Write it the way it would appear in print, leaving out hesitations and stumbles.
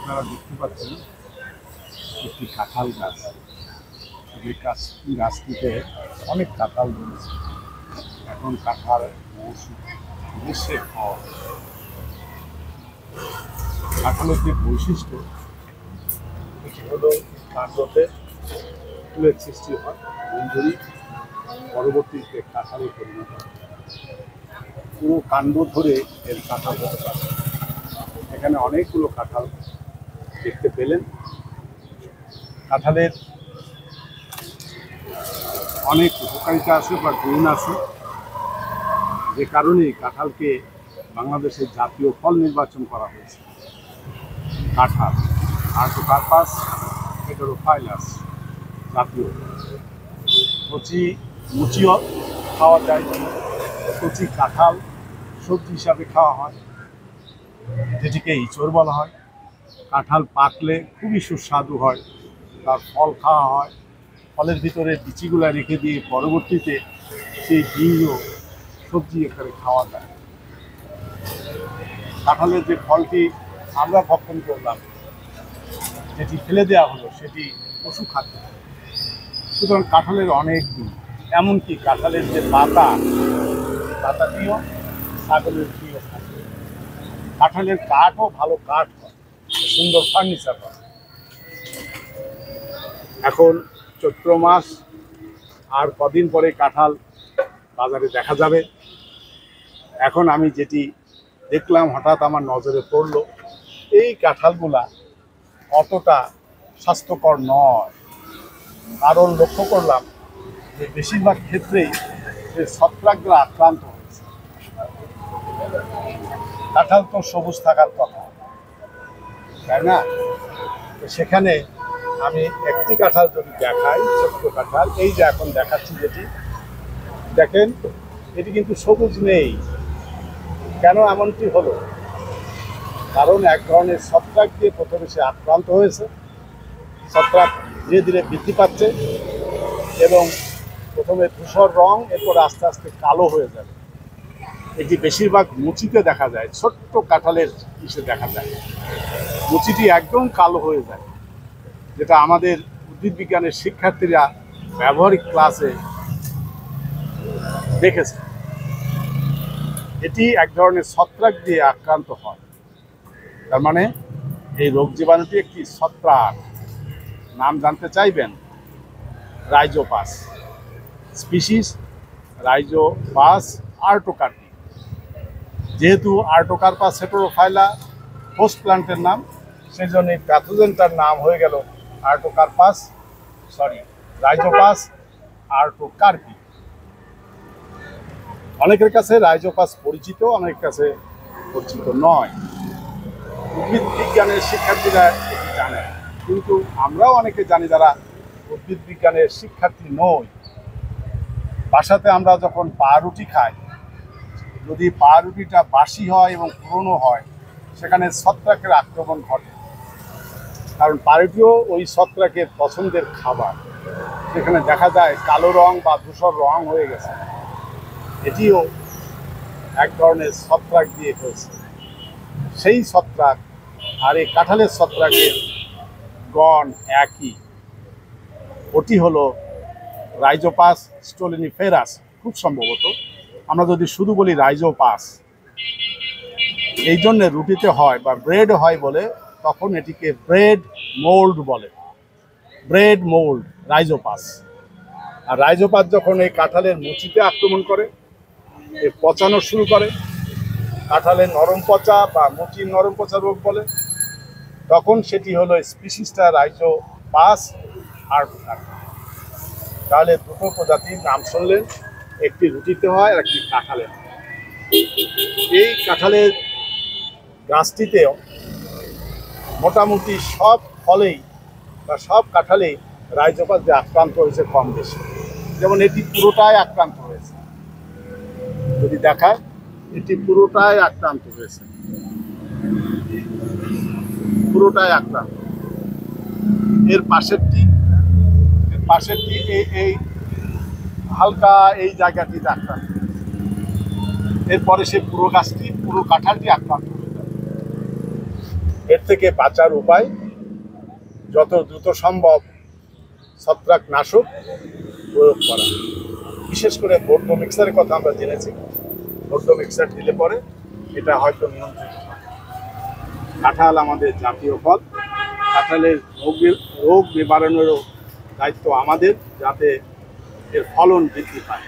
আপনারা দেখতে পাচ্ছেন একটি কাঁঠাল গাছ। যে গাছটিতে অনেক কাঁঠাল ধরেছে। এখন কাঁঠাল মৌসুম, গ্রীষ্মের ফল। কাঁঠালের যে বৈশিষ্ট্য, এটি হলো কাণ্ডতে ফুলের সৃষ্টি হয়, মঞ্জুরি পরবর্তীতে কাঁঠালে পরিণত হয়। পুরো কাণ্ড ধরে এর কাঁঠাল হতে পারে। এখানে অনেকগুলো কাঁঠাল দেখতে পেলেন। কাঁঠালের অনেক উপকারিতা আছে বা গুণ আছে, যে কারণে কাঁঠালকে বাংলাদেশের জাতীয় ফল নির্বাচন করা হয়েছে। কাঁঠাল আর্টোকার্পাস হেটেরোফাইলাস জাতীয়। মুচিও খাওয়া যায়, কচি কাঁঠাল সবজি হিসাবে খাওয়া হয়, যেটিকে ইঁচড় বলা হয়। কাঁঠাল পাকলে খুবই সুস্বাদু হয়, তার ফল খাওয়া হয়। ফলের ভিতরে বিচিগুলা রেখে দিয়ে পরবর্তীতে সেই বীজ সবজি এখানে খাওয়া যায়। কাঁঠালের যে ফলটি আমরা ভক্ষণ করলাম, যেটি ফেলে দেওয়া হলো, সেটি পশু খাদ্য। সুতরাং কাঁঠালের অনেক গুণ। এমনকি কাঁঠালের যে পাতাটিও ছাগলের প্রিয় খাদ্য। কাঁঠালের কাঠও ভালো কাঠ হয়, সুন্দর ফার্নিচার হয়। এখন চৈত্র মাস, আর কদিন পরে কাঁঠাল বাজারে দেখা যাবে। এখন আমি যেটি দেখলাম, হঠাৎ আমার নজরে পড়লো, এই কাঁঠালগুলা অতটা স্বাস্থ্যকর নয়। কারণ লক্ষ্য করলাম যে বেশিরভাগ ক্ষেত্রেই ছত্রাকরা আক্রান্ত হয়েছে। কাঁঠাল তো সবুজ থাকার কথা, তাই না? সেখানে আমি একটি কাঁঠাল যদি দেখাই, ছোট্ট কাঁঠাল, এই যে এখন দেখাচ্ছি যেটি, দেখেন এটি কিন্তু সবুজ নেই। কেন এমনটি হলো? কারণ এক ধরনের ছত্রাক দিয়ে প্রথমে সে আক্রান্ত হয়েছে। ছত্রাক ধীরে ধীরে বৃদ্ধি পাচ্ছে এবং প্রথমে ধূসর রং, এরপর আস্তে আস্তে কালো হয়ে যাবে। এটি বেশিরভাগ মুচিতে দেখা যায়, ছোট্ট কাঁঠালের ইসে দেখা যায়। মুচিটি একদম কালো হয়ে যায়, যেটা আমাদের উদ্ভিদ বিজ্ঞানের শিক্ষার্থীরা ব্যবহারিক ক্লাসে দেখেছে। এটি এক ধরনের ছত্রাক দিয়ে আক্রান্ত হয়। তার মানে এই রোগ জীবাণুটি একটি ছত্রাক। নাম জানতে চাইবেন? রাইজোপাস। Species Rhizopus artocarpi. যেহেতু আর্টোকার্পাস হেটেরোফাইলা হোস্ট প্লান্টের নাম, সেই জন্য এই প্যাথোজেনটার নাম হয়ে গেল রাইজোপাস আর্টোকার্পি। অনেকের কাছে রাইজোপাস পরিচিত, অনেকের কাছে পরিচিত নয়। উদ্ভিদ বিজ্ঞানের শিক্ষার্থীরা এটি জানে, কিন্তু আমরাও অনেকে জানি যারা উদ্ভিদ বিজ্ঞানের শিক্ষার্থী নই। বাসাতে আমরা যখন পাউরুটি খাই, যদি পাউরুটিটা বাসি হয় এবং পুরনো হয়, সেখানে ছত্রাকের আক্রমণ ঘটে। কারণ পাউরুটিও ওই ছত্রাকের পছন্দের খাবার। সেখানে দেখা যায় কালো রং বা ধূসর রং হয়ে গেছে। এটিও এক ধরনের ছত্রাক দিয়ে হয়েছে। সেই ছত্রাক আর এই কাঁঠালের ছত্রাকের গণ একই। ওটি হলো রাইজোপাস স্টোলেনিফেরাস, খুব সম্ভবত। আমরা যদি শুধু বলি রাইজোপাস, এই জন্য রুটিতে হয় বা ব্রেড হয় বলে, তখন এটিকে ব্রেড মোল্ড বলে। Bread mould Rhizopus. আর রাইজোপাস যখন এই কাঁঠালের মুচিতে আক্রমণ করে, এ পচানো শুরু করে, কাঁঠালের নরম পচা বা মুচির নরম পচা রোগ বলে, তখন সেটি হলো স্পিসিসটা রাইজোপাস আর্টোকার্পি। তাহলে দুটো প্রজাতির নাম শুনলেন, একটি রুটিতে হয় আর একটি কাঁঠালে হয়। এই কাঁঠালের গাছটিতেও মোটামুটি সব ফলেই বা সব কাঁঠালেই রাইজোপাস দিয়ে আক্রান্ত হয়েছে কম বেশি। যেমন এটি পুরোটাই আক্রান্ত হয়েছে, যদি দেখায় এটি পুরোটাই আক্রান্ত হয়েছে, পুরোটাই আক্রান্ত। এর পাশেরটি এই হালকা এই জায়গাটিতে আক্রান্ত। এরপরে সে পুরো গাছটি, পুরো কাঁঠালটি আক্রান্ত হয়ে যাবে। এর থেকে বাঁচার উপায় যত দ্রুত সম্ভব ছত্রাকনাশক প্রয়োগ করা। বিশেষ করে বর্ধ মিক্সারের কথা আমরা জেনেছি, বর্ধ মিক্সার দিলে পরে এটা হয়তো নিয়ন্ত্রিত হয়। কাঁঠাল আমাদের জাতীয় ফল, কাঁঠালের রোগ নিবারণেরও দায়িত্ব আমাদের, যাতে এর ফলন বৃদ্ধি পায়।